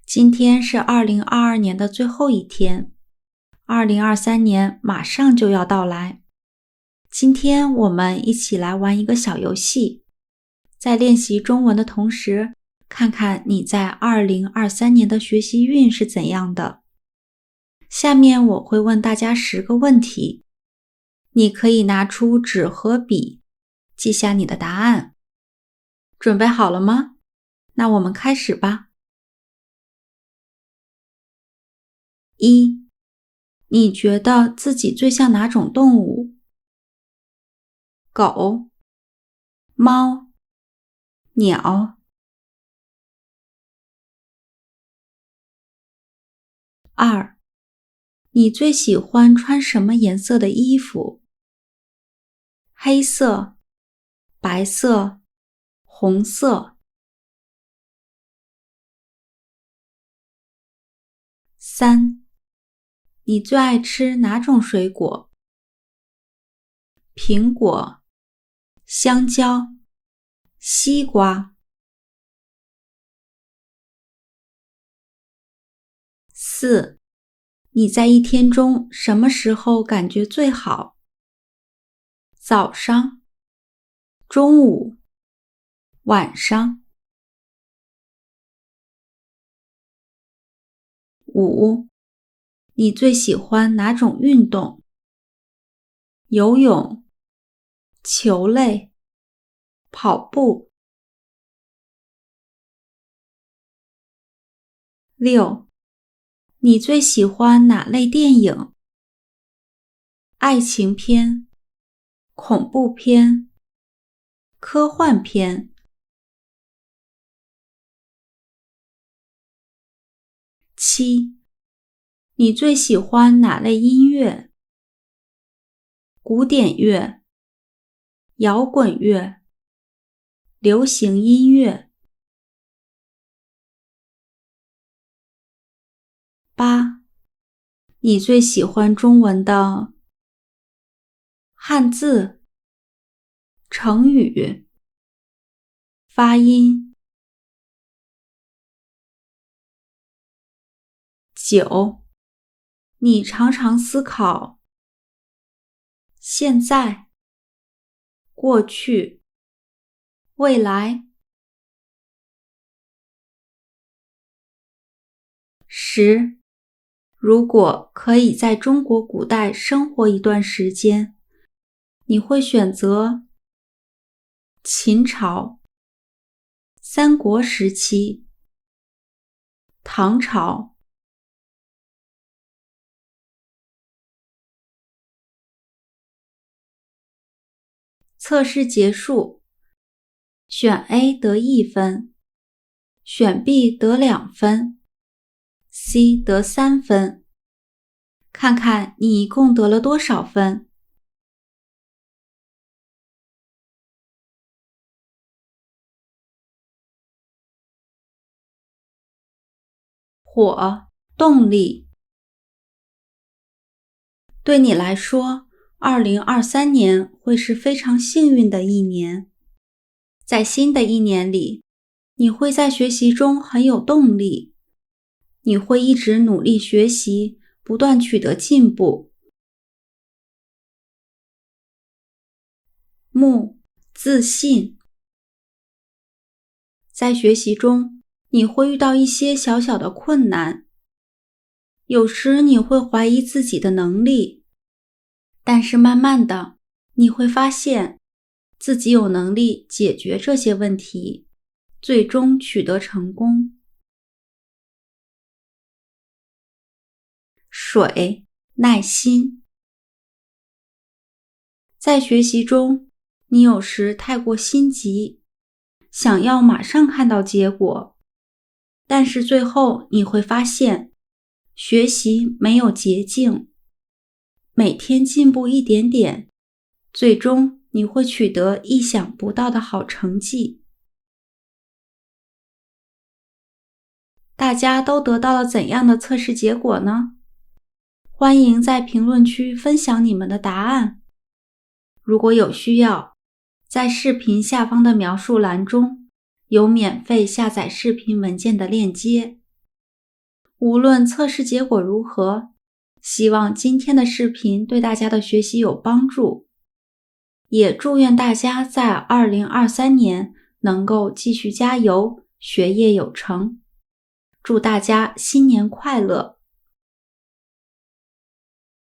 今天是2022年的最后一天，2023年马上就要到来。今天我们一起来玩一个小游戏，在练习中文的同时，看看你在2023年的学习运是怎样的。下面我会问大家10个问题，你可以拿出纸和笔，记下你的答案。准备好了吗？那我们开始吧。1. 你觉得自己最像哪种动物？狗、猫、鸟。2. 你最喜欢穿什么颜色的衣服？黑色、白色、红色。3. 你最爱吃哪种水果？苹果、香蕉、西瓜。4. 你在一天中什么时候感觉最好？早上、中午、晚上。5. 你最喜欢哪种运动？游泳、球类、跑步。6. 你最喜欢哪类电影？爱情片、恐怖片、科幻片。7. 你最喜欢哪类音乐？古典乐、摇滚乐、流行音乐。8. 你最喜欢中文的汉字、成语、发音。9. 你常常思考现在、过去、未来。10. 如果可以在中国古代生活一段时间，你会选择秦朝、三国时期、唐朝。测试结束，选 A 得1分，选 B 得2分， C 得3分。看看你一共得了多少分。火，动力。对你来说，2023年会是非常幸运的一年。在新的一年里，你会在学习中很有动力，你会一直努力学习，不断取得进步。木，自信。在学习中，你会遇到一些小小的困难，有时你会怀疑自己的能力，但是慢慢的，你会发现自己有能力解决这些问题，最终取得成功。水，耐心。在学习中，你有时太过心急，想要马上看到结果，但是最后你会发现，学习没有捷径，每天进步一点点，最终你会取得意想不到的好成绩。大家都得到了怎样的测试结果呢？欢迎在评论区分享你们的答案。如果有需要，在视频下方的描述栏中有免费下载视频文件的链接。无论测试结果如何，希望今天的视频对大家的学习有帮助，也祝愿大家在2023年能够继续加油，学业有成。祝大家新年快乐！